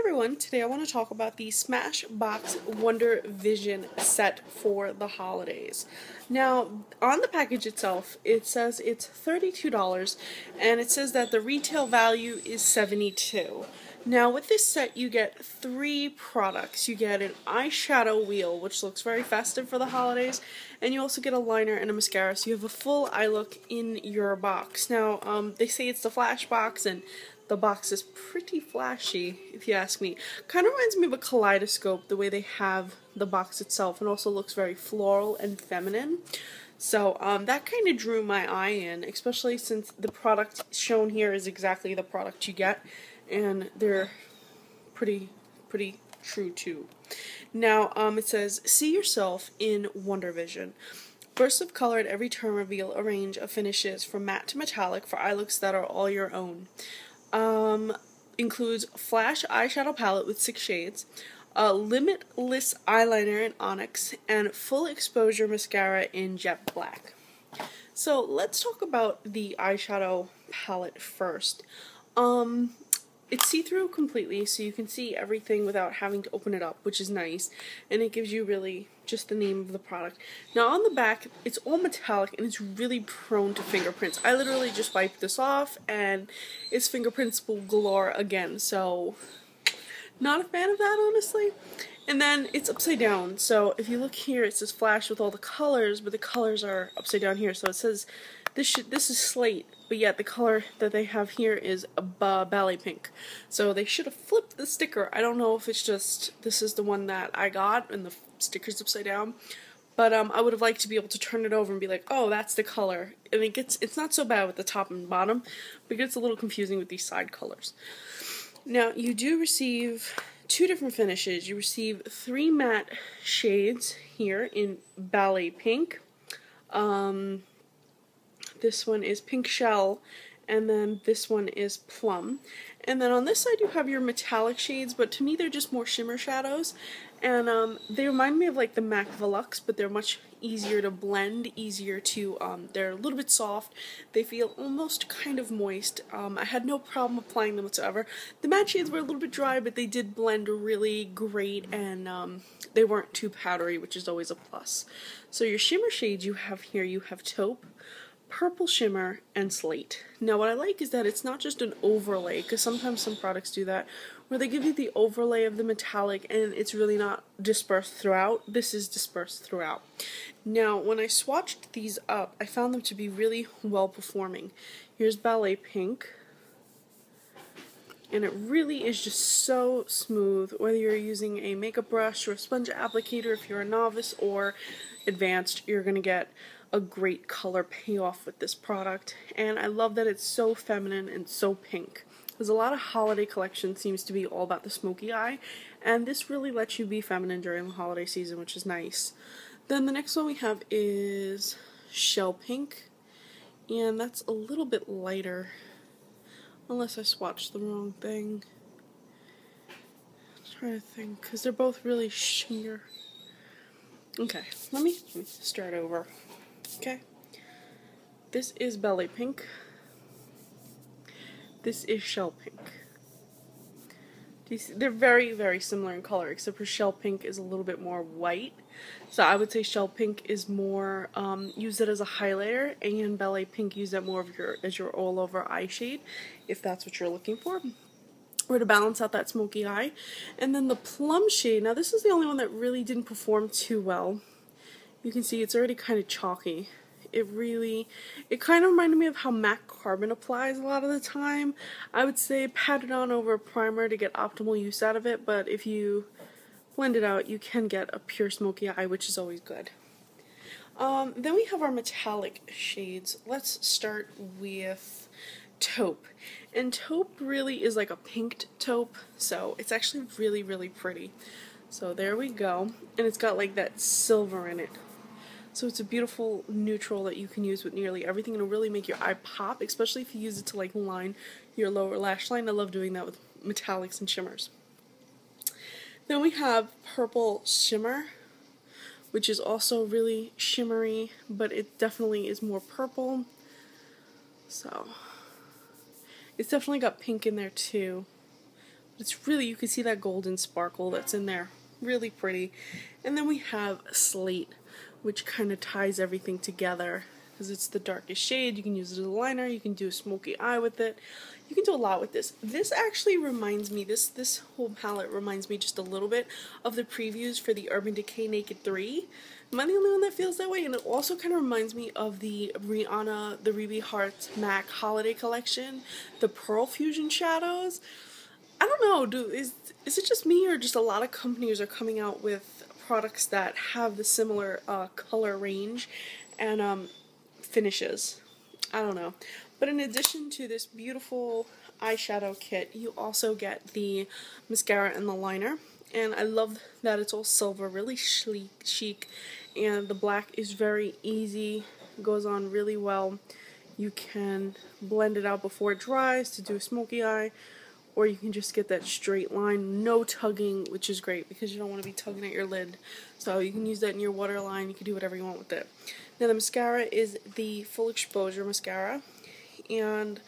everyone, today I want to talk about the Smashbox Wonder Vision set for the holidays. Now, on the package itself, it says it's $32 and it says that the retail value is $72. Now, with this set, you get 3 products. You get an eyeshadow wheel, which looks very festive for the holidays, and you also get a liner and a mascara, so you have a full eye look in your box. Now, they say it's the flash box, and the box is pretty flashy, if you ask me. Kind of reminds me of a kaleidoscope, the way they have the box itself, and also looks very floral and feminine. So that kind of drew my eye in, especially since the product shown here is exactly the product you get, and they're pretty true too. Now, it says, see yourself in Wonder Vision. Bursts of color at every turn reveal a range of finishes from matte to metallic for eye looks that are all your own. Includes flash eyeshadow palette with 6 shades, a limitless eyeliner in onyx, and full exposure mascara in jet black. So let's talk about the eyeshadow palette first. It's see-through completely, so you can see everything without having to open it up, which is nice, and it gives you really just the name of the product. Now on the back, it's all metallic and it's really prone to fingerprints. I literally just wiped this off and it's fingerprints galore again, so not a fan of that, honestly. And then it's upside down, so if you look here, it says flash with all the colors, but the colors are upside down here, so it says this is slate, but yet the color that they have here is a ballet pink. So they should have flipped the sticker. I don't know if it's just this is the one that I got and the sticker's upside down, but I would have liked to be able to turn it over and be like, oh, that's the color. And it's not so bad with the top and bottom, but it gets a little confusing with these side colors. Now, you do receive 2 different finishes. You receive 3 matte shades here in ballet pink. This one is pink shell, and then this one is plum. And then on this side you have your metallic shades, but to me they're just more shimmer shadows. And they remind me of like the MAC Velux, but they're much easier to blend, they're a little bit soft. They feel almost kind of moist. I had no problem applying them whatsoever. The matte shades were a little bit dry, but they did blend really great, and they weren't too powdery, which is always a plus. So your shimmer shades you have here, you have taupe, purple shimmer, and slate. Now what I like is that it's not just an overlay, because sometimes some products do that, where they give you the overlay of the metallic and it's really not dispersed throughout. This is dispersed throughout. Now when I swatched these up, I found them to be really well performing. Here's ballet pink, and it really is just so smooth, whether you're using a makeup brush or a sponge applicator. If you're a novice or advanced, you're going to get a great color payoff with this product. And I love that it's so feminine and so pink, because a lot of holiday collection seems to be all about the smoky eye, and this really lets you be feminine during the holiday season, which is nice. Then the next one we have is shell pink, and that's a little bit lighter, unless I swatched the wrong thing. I'm trying to think, because they're both really sheer. Okay, let me start over. Okay, this is ballet pink. This is shell pink. Do you see? They're very similar in color, except for shell pink is a little bit more white. So I would say shell pink is more, use it as a highlighter, and ballet pink use that more of as your all over eye shade, if that's what you're looking for, or to balance out that smoky eye. And then the plum shade, now this is the only one that really didn't perform too well. You can see it's already kind of chalky. It kind of reminded me of how MAC Carbon applies a lot of the time. I would say pat it on over a primer to get optimal use out of it, but if you blend it out, you can get a pure smoky eye, which is always good. Then we have our metallic shades. Let's start with taupe. And taupe really is like a pinked taupe, so it's actually really pretty. So there we go. And it's got like that silver in it. So it's a beautiful neutral that you can use with nearly everything, and it'll really make your eye pop, especially if you use it to like line your lower lash line. I love doing that with metallics and shimmers. Then we have purple shimmer, which is also really shimmery, but it definitely is more purple. So it's definitely got pink in there too, It's really, you can see that golden sparkle that's in there. Really pretty. And then we have Slate, which kind of ties everything together because it's the darkest shade. You can use it as a liner. You can do a smoky eye with it. You can do a lot with this. This actually reminds me, this whole palette reminds me just a little bit of the previews for the Urban Decay Naked 3. Am I the only one that feels that way? And it also kind of reminds me of the Rihanna, the Rebe Heart MAC Holiday Collection, the Pearl Fusion shadows. I don't know, is it just me, or just a lot of companies are coming out with products that have the similar color range and finishes? I don't know. But in addition to this beautiful eyeshadow kit, you also get the mascara and the liner. And I love that it's all silver, really chic, and the black is very easy, goes on really well. You can blend it out before it dries to do a smoky eye, or you can just get that straight line, no tugging, which is great because you don't want to be tugging at your lid. So you can use that in your waterline, you can do whatever you want with it. Now the mascara is the Full Exposure Mascara, and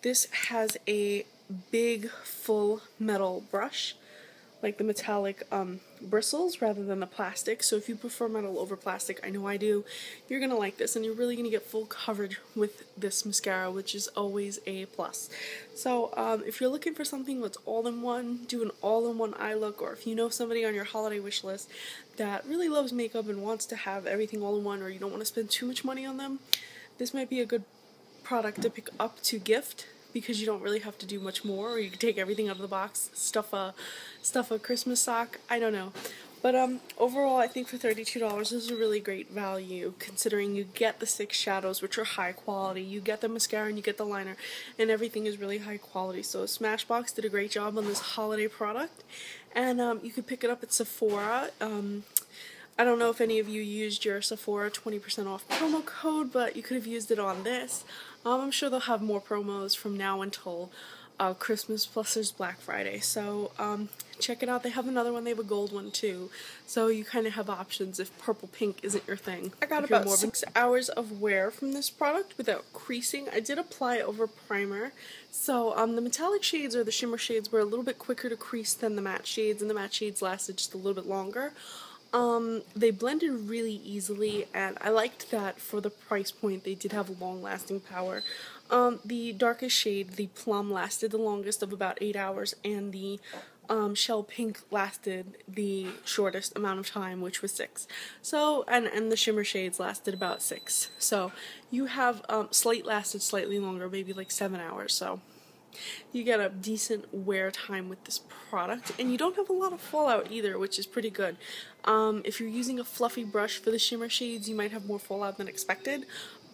this has a big full metal brush, like the metallic bristles rather than the plastic. So if you prefer metal over plastic, I know I do, you're going to like this, and you're really going to get full coverage with this mascara, which is always a plus. So if you're looking for something that's all-in-one, do an all-in-one eye look, or if you know somebody on your holiday wish list that really loves makeup and wants to have everything all-in-one, or you don't want to spend too much money on them, this might be a good product to pick up to gift, because you don't really have to do much more, or you can take everything out of the box, stuff a Christmas sock, I don't know. But overall, I think for $32 this is a really great value, considering you get the 6 shadows, which are high quality, you get the mascara and you get the liner, and everything is really high quality. So Smashbox did a great job on this holiday product, and you can pick it up at Sephora. I don't know if any of you used your Sephora 20% off promo code, but you could have used it on this. I'm sure they'll have more promos from now until Christmas, plus there's Black Friday. So check it out. They have another one. They have a gold one too. So you kind of have options if purple pink isn't your thing. I got about 6 hours of wear from this product without creasing. I did apply over primer. So the metallic shades or the shimmer shades were a little bit quicker to crease than the matte shades, and the matte shades lasted just a little bit longer. They blended really easily, and I liked that for the price point they did have long-lasting power. The darkest shade, the plum, lasted the longest of about 8 hours, and the shell pink lasted the shortest amount of time, which was 6. So, and the shimmer shades lasted about 6. So you have Slate lasted slightly longer, maybe like 7 hours. So you get a decent wear time with this product, and you don't have a lot of fallout either, which is pretty good. If you're using a fluffy brush for the shimmer shades, you might have more fallout than expected,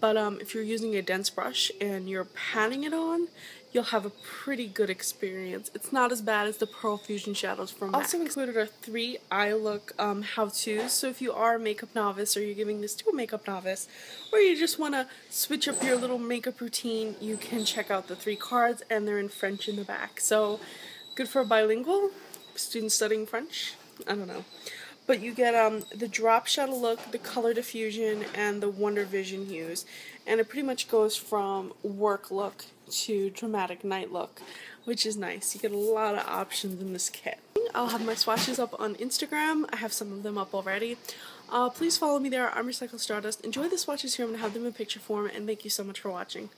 but if you're using a dense brush and you're patting it on, you'll have a pretty good experience. It's not as bad as the Pearl Fusion shadows from MAC. Also included are 3 eye look how-tos, so if you are a makeup novice, or you're giving this to a makeup novice, or you just want to switch up your little makeup routine, you can check out the 3 cards, and they're in French in the back. So good for a bilingual student studying French? I don't know. But you get the drop shadow look, the color diffusion, and the Wonder Vision hues. And it pretty much goes from work look to dramatic night look, which is nice. You get a lot of options in this kit. I'll have my swatches up on Instagram. I have some of them up already. Please follow me there. I'm Recycle Stardust. Enjoy the swatches here. I'm going to have them in picture form, and thank you so much for watching.